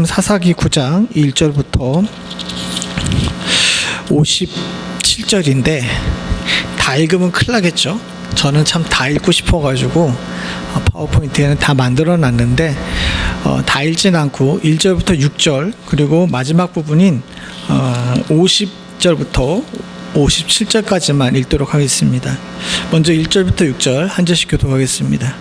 사사기 9장 1절부터 57절인데 다 읽으면 큰일 나겠죠. 저는 참 다 읽고 싶어가지고 파워포인트에는 다 만들어 놨는데 다 읽진 않고 1절부터 6절 그리고 마지막 부분인 50절부터 57절까지만 읽도록 하겠습니다. 먼저 1절부터 6절 한 절씩 교독하겠습니다.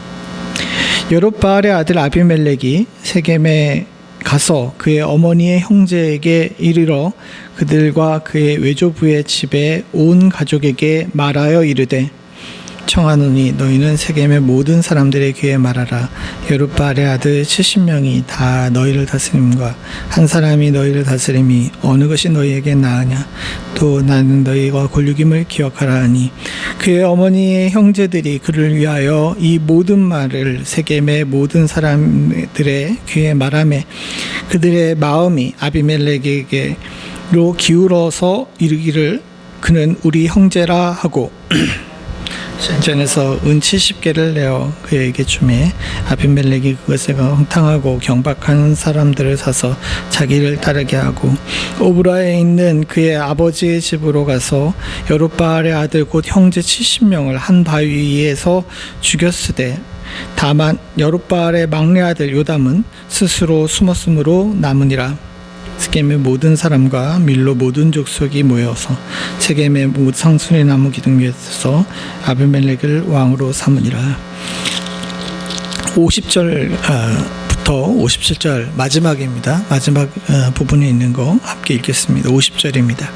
여룻바알의 아들 아비멜렉이 세겜에 가서 그의 어머니의 형제에게 이르러 그들과 그의 외조부의 집에 온 가족에게 말하여 이르되 청하노니 너희는 세겜의 모든 사람들의 귀에 말하라. 여룻바알의 아들 70명이 다 너희를 다스림과 한 사람이 너희를 다스림이 어느 것이 너희에게 나으냐. 또 나는 너희가 골육임을 기억하라 하니 그의 어머니의 형제들이 그를 위하여 이 모든 말을 세겜의 모든 사람들의 귀에 말하매 그들의 마음이 아비멜렉에게로 기울어서 이르기를 그는 우리 형제라 하고 전에서 은 70개를 내어 그에게 주매 아비멜렉이 그것에 황당하고 경박한 사람들을 사서 자기를 따르게 하고 오브라에 있는 그의 아버지의 집으로 가서 여룻바알의 아들 곧 형제 70명을 한 바위 위에서 죽였으되 다만 여룻바알의 막내 아들 요담은 스스로 숨었으므로 남으니라. 세겜의 모든 사람과 밀로 모든 족속이 모여서 세겜의 상수리 나무 기둥 위에서 아비멜렉을 왕으로 삼으니라. 50절부터 57절 마지막입니다. 마지막 부분에 있는 거 함께 읽겠습니다. 50절입니다.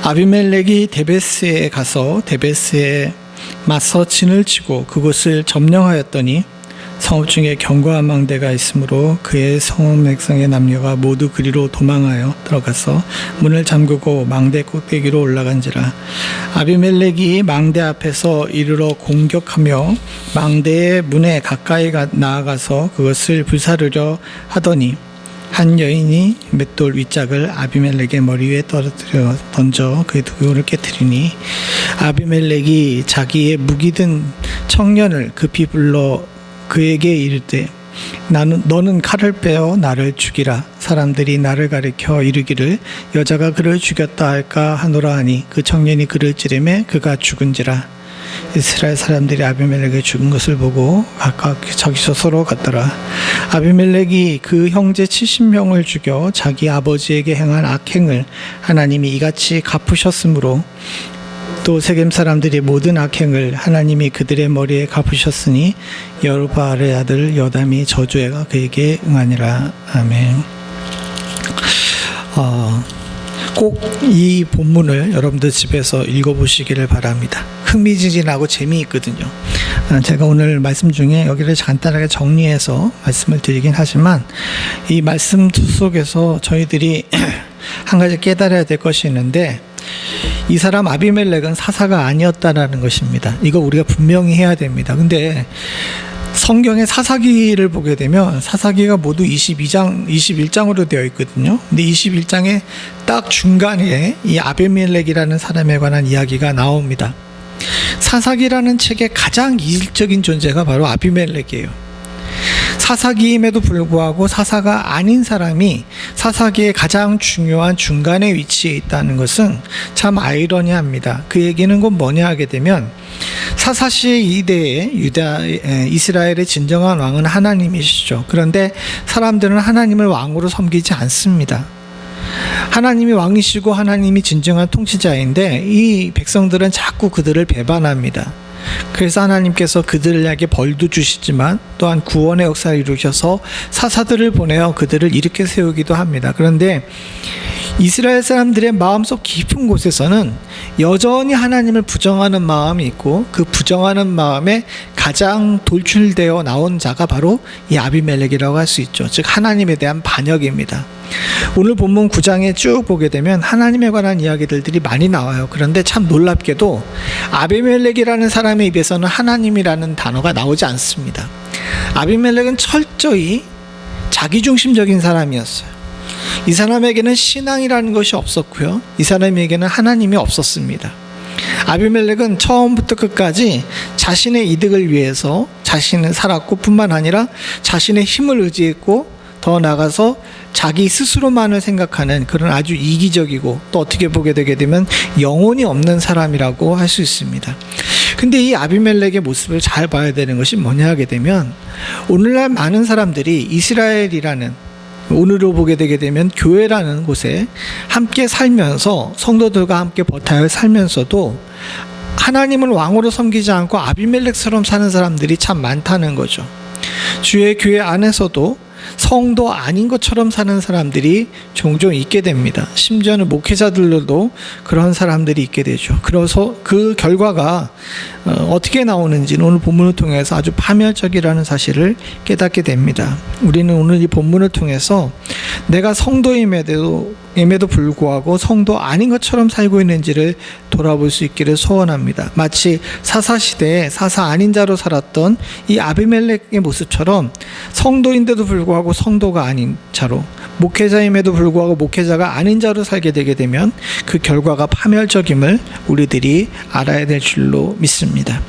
아비멜렉이 데베스에 가서 데베스에 맞서 진을 치고 그곳을 점령하였더니 성읍 중에 견고한 망대가 있으므로 그의 성읍 백성의 남녀가 모두 그리로 도망하여 들어가서 문을 잠그고 망대 꼭대기로 올라간지라. 아비멜렉이 망대 앞에서 이르러 공격하며 망대의 문에 가까이 나아가서 그것을 불사르려 하더니 한 여인이 맷돌 윗짝을 아비멜렉의 머리 위에 떨어뜨려 던져 그의 두교를 깨뜨리니 아비멜렉이 자기의 무기 든 청년을 급히 불러 그에게 이르되 너는 칼을 빼어 나를 죽이라. 사람들이 나를 가리켜 이르기를 여자가 그를 죽였다 할까 하노라 하니 그 청년이 그를 찌르매 그가 죽은지라. 이스라엘 사람들이 아비멜렉이 죽은 것을 보고 각각 자기서 서로 갔더라. 아비멜렉이 그 형제 70명을 죽여 자기 아버지에게 행한 악행을 하나님이 이같이 갚으셨으므로 또 세겜 사람들이 모든 악행을 하나님이 그들의 머리에 갚으셨으니 여룻바알의 아들 여담이 저주해가 그에게 응하니라. 아멘. 꼭 이 본문을 여러분들 집에서 읽어보시기를 바랍니다. 흥미진진하고 재미있거든요. 제가 오늘 말씀 중에 여기를 간단하게 정리해서 말씀을 드리긴 하지만 이 말씀 속에서 저희들이 한 가지 깨달아야 될 것이 있는데 이 사람 아비멜렉은 사사가 아니었다라는 것입니다. 이거 우리가 분명히 해야 됩니다. 근데 성경의 사사기를 보게 되면 사사기가 모두 21장으로 되어 있거든요. 근데 21장의 딱 중간에 이 아비멜렉이라는 사람에 관한 이야기가 나옵니다. 사사기라는 책의 가장 이질적인 존재가 바로 아비멜렉이에요. 사사기임에도 불구하고 사사가 아닌 사람이 사사기의 가장 중요한 중간에 위치해 있다는 것은 참 아이러니합니다. 그 얘기는 곧 뭐냐 하게 되면 사사시의 이대에 이스라엘의 진정한 왕은 하나님이시죠. 그런데 사람들은 하나님을 왕으로 섬기지 않습니다. 하나님이 왕이시고 하나님이 진정한 통치자인데 이 백성들은 자꾸 그들을 배반합니다. 그래서 하나님께서 그들에게 벌도 주시지만 또한 구원의 역사를 이루셔서 사사들을 보내어 그들을 일으켜 세우기도 합니다. 그런데 이스라엘 사람들의 마음속 깊은 곳에서는 여전히 하나님을 부정하는 마음이 있고 그 부정하는 마음에 가장 돌출되어 나온 자가 바로 이 아비멜렉이라고 할 수 있죠. 즉 하나님에 대한 반역입니다. 오늘 본문 9장에 쭉 보게 되면 하나님에 관한 이야기들이 많이 나와요. 그런데 참 놀랍게도 아비멜렉이라는 사람의 입에서는 하나님이라는 단어가 나오지 않습니다. 아비멜렉은 철저히 자기중심적인 사람이었어요. 이 사람에게는 신앙이라는 것이 없었고요. 이 사람에게는 하나님이 없었습니다. 아비멜렉은 처음부터 끝까지 자신의 이득을 위해서 자신은 살았고 뿐만 아니라 자신의 힘을 의지했고 더 나아가서 자기 스스로만을 생각하는 그런 아주 이기적이고, 또 어떻게 보게 되게 되면 영혼이 없는 사람이라고 할 수 있습니다. 근데 이 아비멜렉의 모습을 잘 봐야 되는 것이 뭐냐 하게 되면, 오늘날 많은 사람들이 이스라엘이라는, 오늘로 보게 되게 되면 교회라는 곳에 함께 살면서, 성도들과 함께 버타여 살면서도 하나님을 왕으로 섬기지 않고 아비멜렉처럼 사는 사람들이 참 많다는 거죠. 주의 교회 안에서도 성도 아닌 것처럼 사는 사람들이 종종 있게 됩니다. 심지어는 목회자들로도 그런 사람들이 있게 되죠. 그래서 그 결과가 어떻게 나오는지는 오늘 본문을 통해서 아주 파멸적이라는 사실을 깨닫게 됩니다. 우리는 오늘 이 본문을 통해서 내가 성도임에도 불구하고 성도 아닌 것처럼 살고 있는지를 돌아볼 수 있기를 소원합니다. 마치 사사시대에 사사 아닌 자로 살았던 이 아비멜렉의 모습처럼 성도인데도 불구하고 성도가 아닌 자로, 목회자임에도 불구하고 목회자가 아닌 자로 살게 되게 되면 그 결과가 파멸적임을 우리들이 알아야 될 줄로 믿습니다.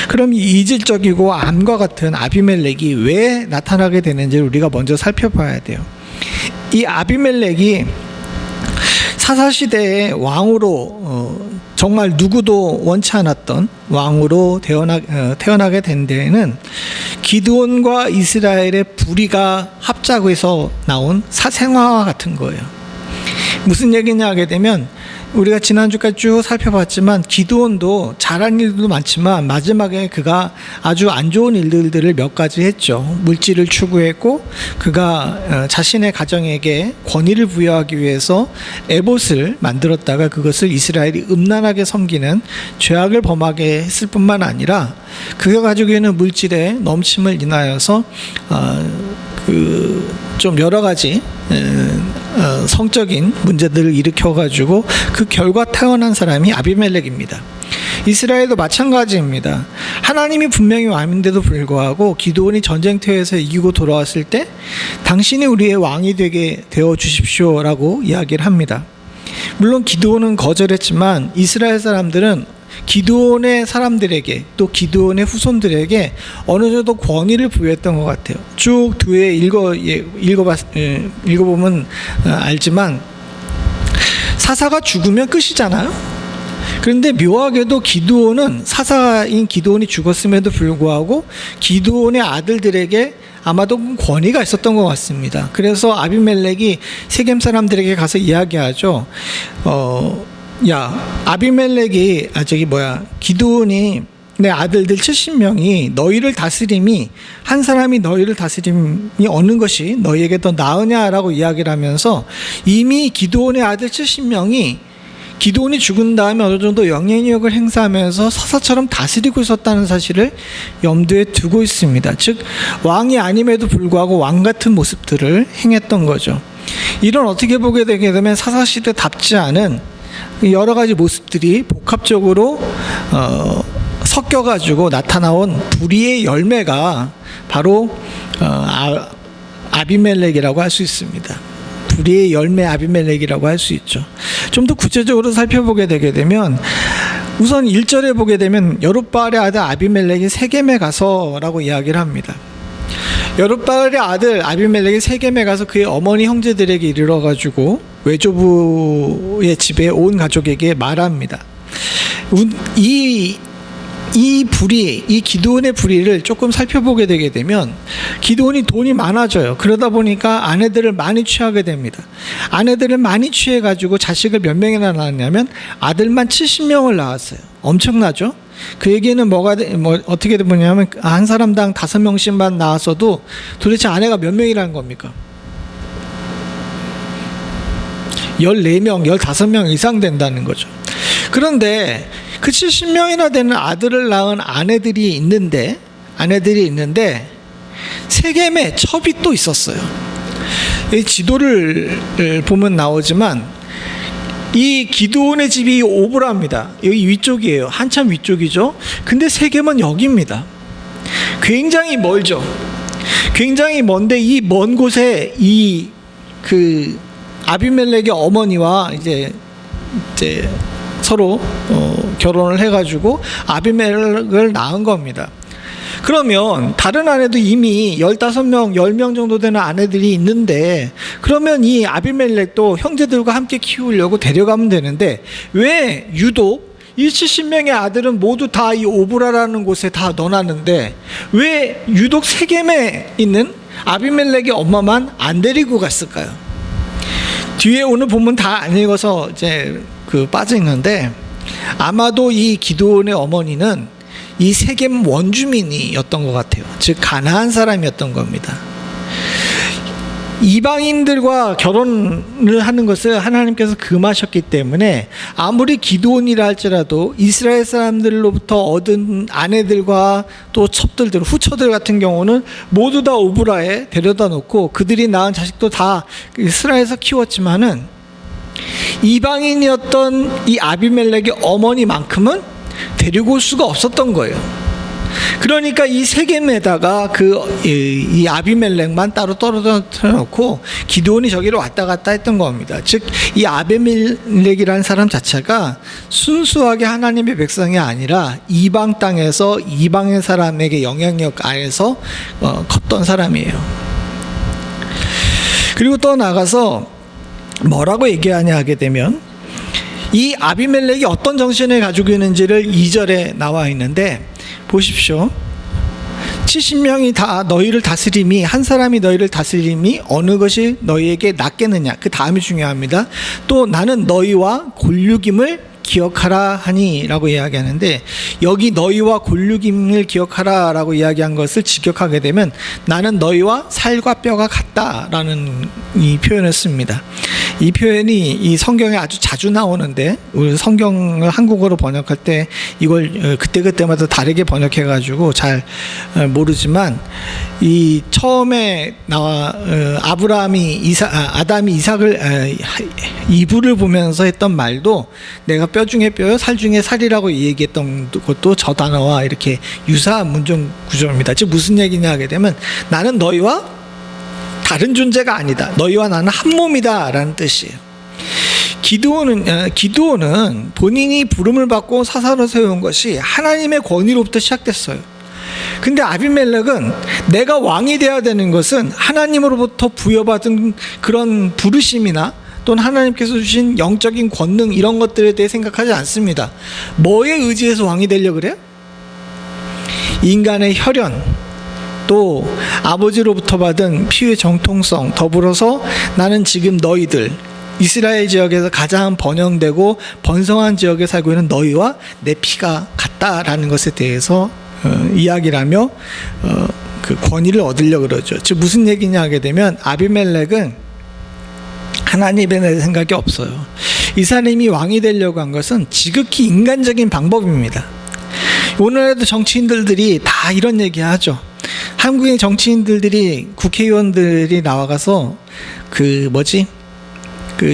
그럼 이 이질적이고 암과 같은 아비멜렉이 왜 나타나게 되는지를 우리가 먼저 살펴봐야 돼요. 이 아비멜렉이 사사시대의 왕으로 정말 누구도 원치 않았던 왕으로 태어나게 된 데에는 기드온과 이스라엘의 불의가 합작해서 나온 사생아와 같은 거예요. 무슨 얘기냐 하게 되면, 우리가 지난주까지 쭉 살펴봤지만 기드온도 잘한 일도 많지만 마지막에 그가 아주 안 좋은 일들을 몇 가지 했죠. 물질을 추구했고, 그가 자신의 가정에게 권위를 부여하기 위해서 에봇을 만들었다가 그것을 이스라엘이 음란하게 섬기는 죄악을 범하게 했을 뿐만 아니라, 그가 가지고 있는 물질의 넘침을 인하여서 좀 여러 가지 성적인 문제들을 일으켜가지고 그 결과 태어난 사람이 아비멜렉입니다. 이스라엘도 마찬가지입니다. 하나님이 분명히 왕인데도 불구하고 기드온이 전쟁터에서 이기고 돌아왔을 때 당신이 우리의 왕이 되게 되어 주십시오라고 이야기를 합니다. 물론 기드온은 거절했지만 이스라엘 사람들은 기드온의 사람들에게, 또 기드온의 후손들에게 어느 정도 권위를 부여했던 것 같아요. 쭉 뒤에 읽어보면 알지만 사사가 죽으면 끝이잖아요. 그런데 묘하게도 기드온은, 사사인 기드온이 죽었음에도 불구하고 기드온의 아들들에게 아마도 권위가 있었던 것 같습니다. 그래서 아비멜렉이 세겜 사람들에게 가서 이야기하죠. 아비멜렉이 기드온이 내 아들들 70명이 너희를 다스림이, 한 사람이 너희를 다스림이 어느 것이 너희에게 더 나으냐라고 이야기를 하면서, 이미 기드온의 아들 70명이 기드온이 죽은 다음에 어느 정도 영향력을 행사하면서 사사처럼 다스리고 있었다는 사실을 염두에 두고 있습니다. 즉 왕이 아님에도 불구하고 왕 같은 모습들을 행했던 거죠. 이런, 어떻게 보게 되게 되면 사사시대답지 않은 여러 가지 모습들이 복합적으로 섞여가지고 나타나온 불의의 열매가 바로 아비멜렉이라고 할 수 있습니다. 불의의 열매 아비멜렉이라고 할 수 있죠. 좀 더 구체적으로 살펴보게 되게 되면, 우선 1절에 보게 되면 여룻바알의 아들 아비멜렉이 세겜에 가서라고 이야기를 합니다. 여룻바알의 아들 아비멜렉이 세겜에 가서 그의 어머니 형제들에게 이르러가지고 외조부의 집에 온 가족에게 말합니다. 이 불의, 이 기드온의 불의를 조금 살펴보게 되게 되면, 기드온이 돈이 많아져요. 그러다 보니까 아내들을 많이 취하게 됩니다. 아내들을 많이 취해가지고 자식을 몇 명이나 낳았냐면 아들만 70명을 낳았어요. 엄청나죠? 그 얘기는 어떻게 보냐면, 한 사람당 5명씩만 낳았어도 도대체 아내가 몇 명이라는 겁니까? 14명, 15명 이상 된다는 거죠. 그런데 그 70명이나 되는 아들을 낳은 아내들이 있는데 세겜에 첩이 또 있었어요. 이 지도를 보면 나오지만 이 기드온의 집이 오브라입니다. 여기 위쪽이에요. 한참 위쪽이죠. 근데 세겜은 여기입니다. 굉장히 멀죠. 굉장히 먼데, 이 먼 곳에 아비멜렉의 어머니와 이제 서로 결혼을 해가지고 아비멜렉을 낳은 겁니다. 그러면 다른 아내도 이미 15명, 10명 정도 되는 아내들이 있는데, 그러면 이 아비멜렉도 형제들과 함께 키우려고 데려가면 되는데 왜 유독 이 70명의 아들은 모두 다 이 오브라라는 곳에 다 넣어놨는데 왜 유독 세겜에 있는 아비멜렉의 엄마만 안 데리고 갔을까요? 뒤에 오늘 본문 다 안 읽어서 이제 빠져 있는데, 아마도 이 기드온의 어머니는 이 세겜 원주민이었던 것 같아요. 즉 가나안 사람이었던 겁니다. 이방인들과 결혼을 하는 것을 하나님께서 금하셨기 때문에 아무리 기드온이라 할지라도 이스라엘 사람들로부터 얻은 아내들과 또 첩들들, 후처들 같은 경우는 모두 다 오브라에 데려다 놓고 그들이 낳은 자식도 다 이스라엘에서 키웠지만은 이방인이었던 이 아비멜렉의 어머니만큼은 데리고 올 수가 없었던 거예요. 그러니까 이 세겜에다가 이 아비멜렉만 따로 떨어져 놓고 기드온이 저기로 왔다 갔다 했던 겁니다. 즉 이 아비멜렉이라는 사람 자체가 순수하게 하나님의 백성이 아니라 이방 땅에서 이방의 사람에게 영향력 아래서 컸던 사람이에요. 그리고 또 나가서 뭐라고 얘기하냐 하게 되면, 이 아비멜렉이 어떤 정신을 가지고 있는지를 2절에 나와 있는데 보십시오. 70명이 다 너희를 다스림이, 한 사람이 너희를 다스림이 어느 것이 너희에게 낫겠느냐. 그 다음이 중요합니다. 또 나는 너희와 골육임을 기억하라 하니 라고 이야기하는데, 여기 너희와 골육임을 기억하라 라고 이야기한 것을 직역하게 되면 나는 너희와 살과 뼈가 같다라는 이 표현을 씁니다. 이 표현이 이 성경에 아주 자주 나오는데, 우리 성경을 한국어로 번역할 때 이걸 그때그때마다 다르게 번역해 가지고 잘 모르지만, 이 처음에 나와 아담이 이삭을 이브를 보면서 했던 말도 내가 뼈 중에 뼈요 살 중에 살이라고 얘기했던 것도 저 단어와 이렇게 유사한 문장 구조입니다. 즉 무슨 얘기냐 하게 되면, 나는 너희와 다른 존재가 아니다. 너희와 나는 한 몸이다 라는 뜻이에요. 기드온은 본인이 부름을 받고 사사로 세운 것이 하나님의 권위로부터 시작됐어요. 근데 아비멜렉은 내가 왕이 되어야 되는 것은 하나님으로부터 부여받은 그런 부르심이나 또는 하나님께서 주신 영적인 권능 이런 것들에 대해 생각하지 않습니다. 뭐에 의지해서 왕이 되려고 그래요? 인간의 혈연, 또 아버지로부터 받은 피의 정통성, 더불어서 나는 지금 너희들 이스라엘 지역에서 가장 번영되고 번성한 지역에 살고 있는 너희와 내 피가 같다라는 것에 대해서 이야기를 하며 그 권위를 얻으려고 그러죠. 즉 무슨 얘기냐 하게 되면, 아비멜렉은 하나님에 대한 생각이 없어요. 이 사람이 왕이 되려고 한 것은 지극히 인간적인 방법입니다. 오늘날에도 정치인들이 다 이런 얘기 하죠. 한국의 정치인들이 국회의원들이 나와가서 그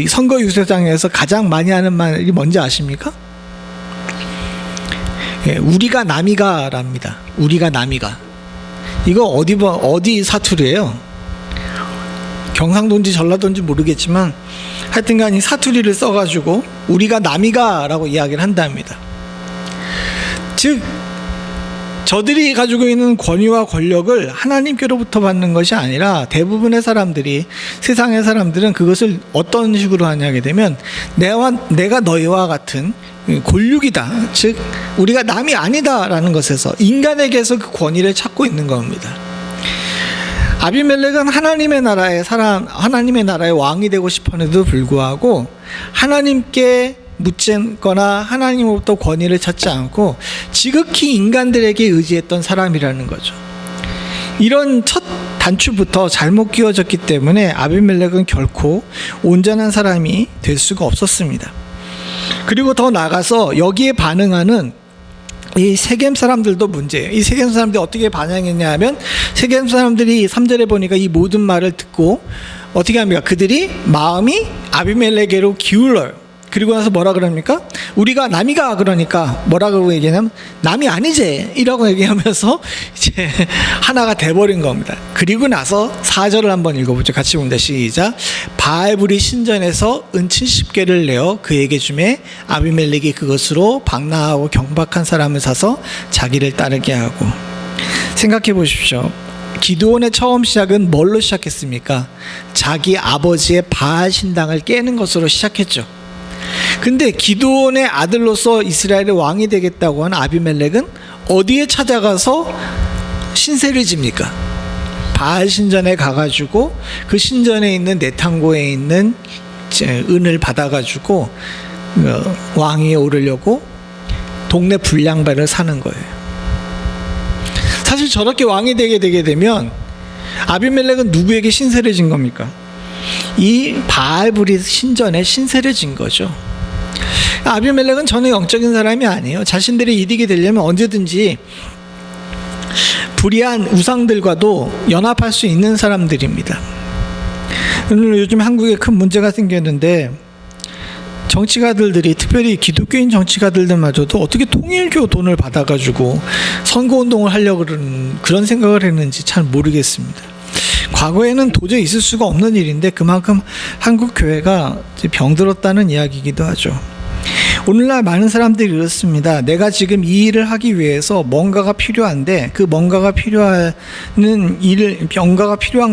선거 유세장에서 가장 많이 하는 말이 뭔지 아십니까? 우리가 남이가랍니다. 우리가 남이가. 이거 어디 사투리예요? 경상도인지 전라도인지 모르겠지만 하여튼간 이 사투리를 써가지고 우리가 남이가라고 이야기를 한답니다. 즉 저들이 가지고 있는 권위와 권력을 하나님께로부터 받는 것이 아니라, 대부분의 사람들이, 세상의 사람들은 그것을 어떤 식으로 하냐게 되면 내가 너희와 같은 골육이다, 즉 우리가 남이 아니다라는 것에서 인간에게서 그 권위를 찾고 있는 겁니다. 아비멜렉은 하나님의 나라의 왕이 되고 싶었는데도 불구하고 하나님께 묻거나 하나님으로부터 권위를 찾지 않고 지극히 인간들에게 의지했던 사람이라는 거죠. 이런 첫 단추부터 잘못 끼워졌기 때문에 아비멜렉은 결코 온전한 사람이 될 수가 없었습니다. 그리고 더 나아가서 여기에 반응하는 이 세겜 사람들도 문제예요. 이 세겜 사람들이 어떻게 반응했냐 하면, 세겜 사람들이 3절에 보니까 이 모든 말을 듣고 어떻게 합니까? 그들이 마음이 아비멜렉에게로 기울어요. 그리고 나서 뭐라 그럽니까? 우리가 남이가, 그러니까 뭐라고 얘기하냐면 남이 아니지 이라고 얘기하면서 이제 하나가 돼버린 겁니다. 그리고 나서 4절을 한번 읽어보죠. 같이 봅니다. 시작. 바알불이 신전에서 은 70개를 내어 그에게 주매 아비멜렉이 그것으로 방랑하고 경박한 사람을 사서 자기를 따르게 하고. 생각해 보십시오. 기드온의 처음 시작은 뭘로 시작했습니까? 자기 아버지의 바알 신당을 깨는 것으로 시작했죠. 근데 기드온의 아들로서 이스라엘의 왕이 되겠다고 한 아비멜렉은 어디에 찾아가서 신세를 집니까? 바알 신전에 가가지고 그 신전에 있는 내탕고에 있는 은을 받아가지고 왕위에 오르려고 동네 불량배를 사는 거예요. 사실 저렇게 왕이 되게 되면 아비멜렉은 누구에게 신세를 진 겁니까? 이 바알브릿 신전에 신세를 진 거죠. 아비멜렉은 전혀 영적인 사람이 아니에요. 자신들이 이득이 되려면 언제든지 불의한 우상들과도 연합할 수 있는 사람들입니다. 오늘 요즘 한국에 큰 문제가 생겼는데 정치가들이 특별히 기독교인 정치가들마저도 어떻게 통일교 돈을 받아가지고 선거운동을 하려고 그런 생각을 했는지 잘 모르겠습니다. 과거에는 도저히 있을 수가 없는 일인데 그만큼 한국 교회가 병들었다는 이야기이기도 하죠. 오늘날 많은 사람들이 이렇습니다. 내가 지금 이 일을 하기 위해서 뭔가가 필요한데 그 뭔가가 필요한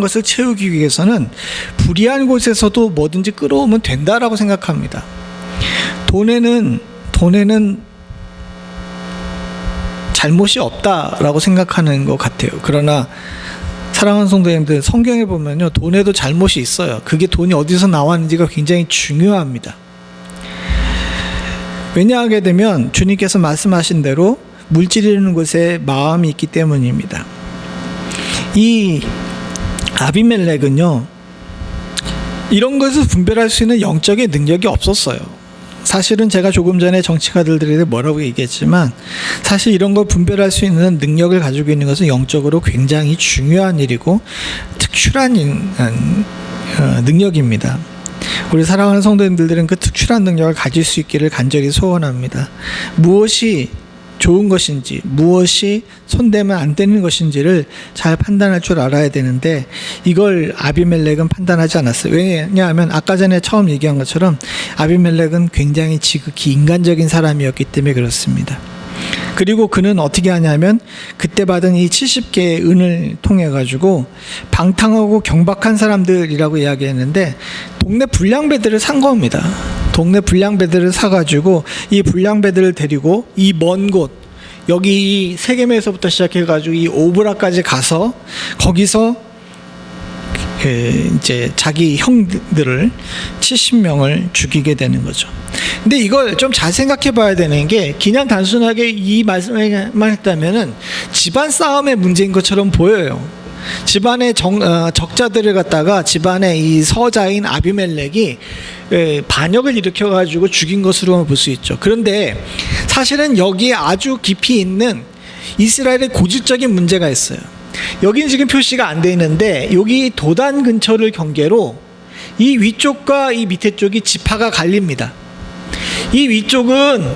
것을 채우기 위해서는 불의한 곳에서도 뭐든지 끌어오면 된다라고 생각합니다. 돈에는 잘못이 없다라고 생각하는 것 같아요. 그러나 사랑하는 성도님들, 성경에 보면요, 돈에도 잘못이 있어요. 그게 돈이 어디서 나왔는지가 굉장히 중요합니다. 왜냐하게 되면 주님께서 말씀하신 대로 물질이라는 곳에 마음이 있기 때문입니다. 이 아비멜렉은요, 이런 것을 분별할 수 있는 영적인 능력이 없었어요. 사실은 제가 조금 전에 정치가들에게 뭐라고 얘기했지만 사실 이런 걸 분별할 수 있는 능력을 가지고 있는 것은 영적으로 굉장히 중요한 일이고 특출한 능력입니다. 우리 사랑하는 성도님들은 그 특출한 능력을 가질 수 있기를 간절히 소원합니다. 무엇이 좋은 것인지, 무엇이 손대면 안 되는 것인지를 잘 판단할 줄 알아야 되는데 이걸 아비멜렉은 판단하지 않았어요. 왜냐하면 아까 전에 처음 얘기한 것처럼 아비멜렉은 굉장히 지극히 인간적인 사람이었기 때문에 그렇습니다. 그리고 그는 어떻게 하냐면 그때 받은 이 70개의 은을 통해 가지고 방탕하고 경박한 사람들이라고 이야기했는데 동네 불량배들을 산 겁니다. 동네 불량배들을 사가지고 이 불량배들을 데리고 이 먼 곳, 여기 이 세겜에서부터 시작해가지고 이 오브라까지 가서 거기서 이제 자기 형들을 70명을 죽이게 되는 거죠. 근데 이걸 좀 잘 생각해 봐야 되는 게 그냥 단순하게 이 말씀만 했다면은 집안 싸움의 문제인 것처럼 보여요. 집안의 적자들을 갖다가 집안의 이 서자인 아비멜렉이 반역을 일으켜가지고 죽인 것으로 볼 수 있죠. 그런데 사실은 여기에 아주 깊이 있는 이스라엘의 고질적인 문제가 있어요. 여기는 지금 표시가 안 돼 있는데 여기 도단 근처를 경계로 이 위쪽과 이 밑에 쪽이 지파가 갈립니다. 이 위쪽은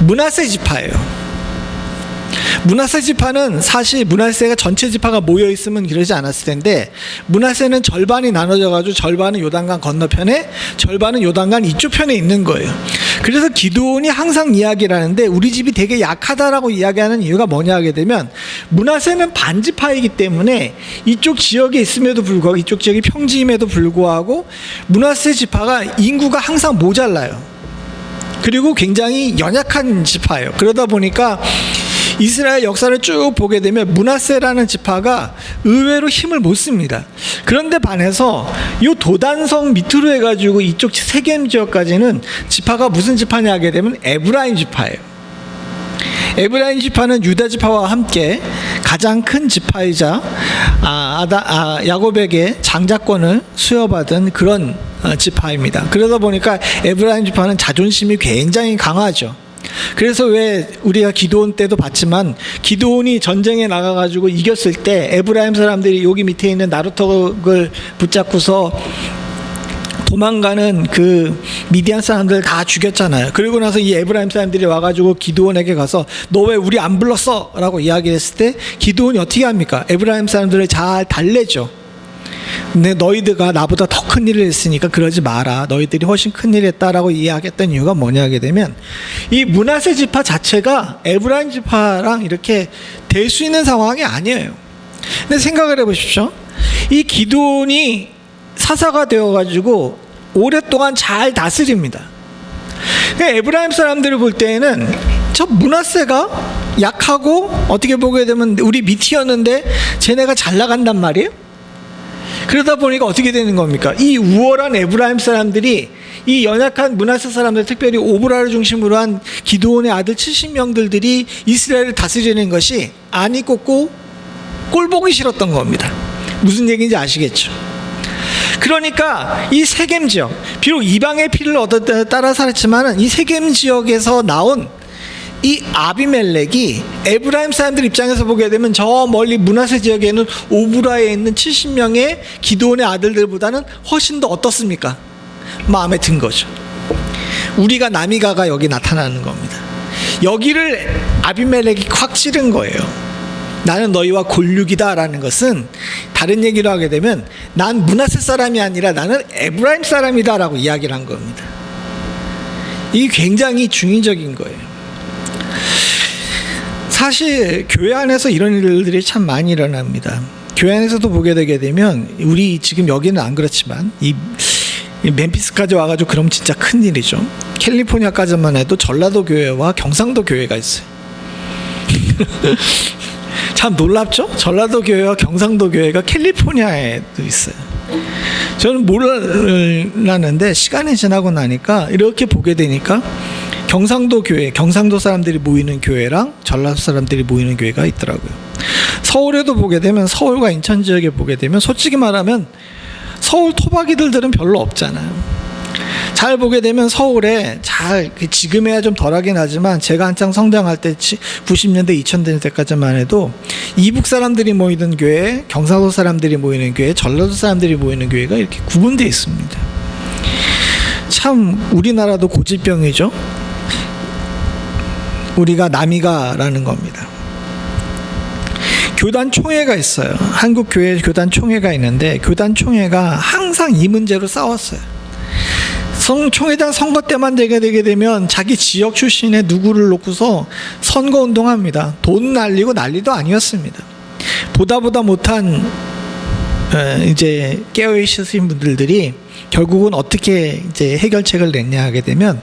므낫세 지파예요. 므낫세 지파는 사실 므낫세가 전체 지파가 모여 있으면 그러지 않았을 텐데 므낫세는 절반이 나눠져 가지고 절반은 요단강 건너편에 절반은 요단강 이쪽 편에 있는 거예요. 그래서 기드온이 항상 이야기를 하는데 우리 집이 되게 약하다라고 이야기하는 이유가 뭐냐 하게 되면 므낫세는 반지파이기 때문에 이쪽 지역에 있음에도 불구하고 이쪽 지역이 평지임에도 불구하고 므낫세 지파가 인구가 항상 모자라요. 그리고 굉장히 연약한 지파예요. 그러다 보니까 이스라엘 역사를 쭉 보게 되면 므낫세라는 지파가 의외로 힘을 못 씁니다. 그런데 반해서 이 도단성 밑으로 해가지고 이쪽 세겜 지역까지는 지파가 무슨 지파냐 하게 되면 에브라임 지파예요. 에브라임 지파는 유다 지파와 함께 가장 큰 지파이자 야곱에게 장자권을 수여받은 그런 지파입니다. 그러다 보니까 에브라임 지파는 자존심이 굉장히 강하죠. 그래서 왜 우리가 기드온 때도 봤지만 기드온이 전쟁에 나가가지고 이겼을 때 에브라임 사람들이 여기 밑에 있는 나루턱을 붙잡고서 도망가는 그 미디안 사람들 다 죽였잖아요. 그리고 나서 이 에브라임 사람들이 와가지고 기드온에게 가서 너 왜 우리 안 불렀어? 라고 이야기했을 때 기드온이 어떻게 합니까? 에브라임 사람들을 잘 달래죠. 근데 너희들가 나보다 더 큰 일을 했으니까 그러지 마라. 너희들이 훨씬 큰 일을 했다라고 이야기했던 이유가 뭐냐 하게 되면 이 므낫세 지파 자체가 에브라임 지파랑 이렇게 될 수 있는 상황이 아니에요. 근데 생각을 해보십시오. 이 기드온이 사사가 되어가지고 오랫동안 잘 다스립니다. 에브라임 사람들을 볼 때에는 저 므낫세가 약하고 어떻게 보게 되면 우리 밑이었는데 쟤네가 잘 나간단 말이에요. 그러다 보니까 어떻게 되는 겁니까? 이 우월한 에브라임 사람들이 이 연약한 므낫세 사람들, 특별히 오브라를 중심으로 한 기드온의 아들 70명들이 이스라엘을 다스리는 것이 안이 꽂고 꼴 보기 싫었던 겁니다. 무슨 얘기인지 아시겠죠? 그러니까 이 세겜 지역, 비록 이방의 피를 따라 살았지만 이 세겜 지역에서 나온 이 아비멜렉이 에브라임 사람들 입장에서 보게 되면 저 멀리 므낫세 지역에는 오브라에 있는 70명의 기드온의 아들들보다는 훨씬 더 어떻습니까? 마음에 든 거죠. 우리가 남이 가가 여기 나타나는 겁니다. 여기를 아비멜렉이 콱 찌른 거예요. 나는 너희와 골육이다라는 것은 다른 얘기로 하게 되면 난 므낫세 사람이 아니라 나는 에브라임 사람이다라고 이야기를 한 겁니다. 이게 굉장히 중의적인 거예요. 사실 교회 안에서 이런 일들이 참 많이 일어납니다. 교회 안에서도 보게 되게 되면 우리 지금 여기는 안 그렇지만 이 멤피스까지 와가지고 그럼 진짜 큰일이죠. 캘리포니아까지만 해도 전라도 교회와 경상도 교회가 있어요. 참 놀랍죠? 전라도 교회와 경상도 교회가 캘리포니아에도 있어요. 저는 몰랐는데 시간이 지나고 나니까 이렇게 보게 되니까 경상도 교회, 경상도 사람들이 모이는 교회랑 전라도 사람들이 모이는 교회가 있더라고요. 서울에도 보게 되면 서울과 인천 지역에 보게 되면 솔직히 말하면 서울 토박이들은 별로 없잖아요. 잘 보게 되면 서울에 잘 지금에야 좀 덜하긴 하지만 제가 한창 성장할 때 90년대 2000년대까지만 해도 이북 사람들이 모이는 교회, 경상도 사람들이 모이는 교회, 전라도 사람들이 모이는 교회가 이렇게 구분되어 있습니다. 참 우리나라도 고질병이죠. 우리가 남이가라는 겁니다. 교단 총회가 있어요. 한국 교회 교단 총회가 있는데 교단 총회가 항상 이 문제로 싸웠어요. 총회장 선거 때만 되게 되면 자기 지역 출신의 누구를 놓고서 선거 운동합니다. 돈 날리고 난리도 아니었습니다. 보다 못한 이제 깨어 있으신 분들이 결국은 어떻게 이제 해결책을 냈냐 하게 되면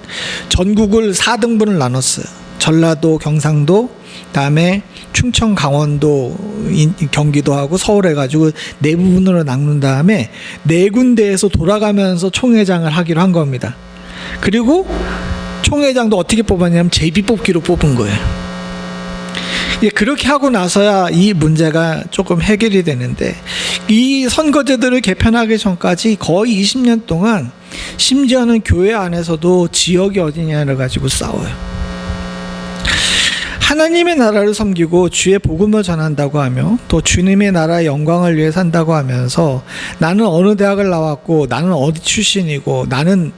전국을 4등분을 나눴어요. 전라도, 경상도, 그다음에 충청, 강원도, 경기도 하고 서울 해가지고 네 부분으로 나눈 다음에 네 군데에서 돌아가면서 총회장을 하기로 한 겁니다. 그리고 총회장도 어떻게 뽑았냐면 제비뽑기로 뽑은 거예요. 그렇게 하고 나서야 이 문제가 조금 해결이 되는데 이 선거제도를 개편하기 전까지 거의 20년 동안 심지어는 교회 안에서도 지역이 어디냐를 가지고 싸워요. 하나님의 나라를 섬기고 주의 복음을 전한다고 하며 또 주님의 나라의 영광을 위해 산다고 하면서 나는 어느 대학을 나왔고 나는 어디 출신이고 나는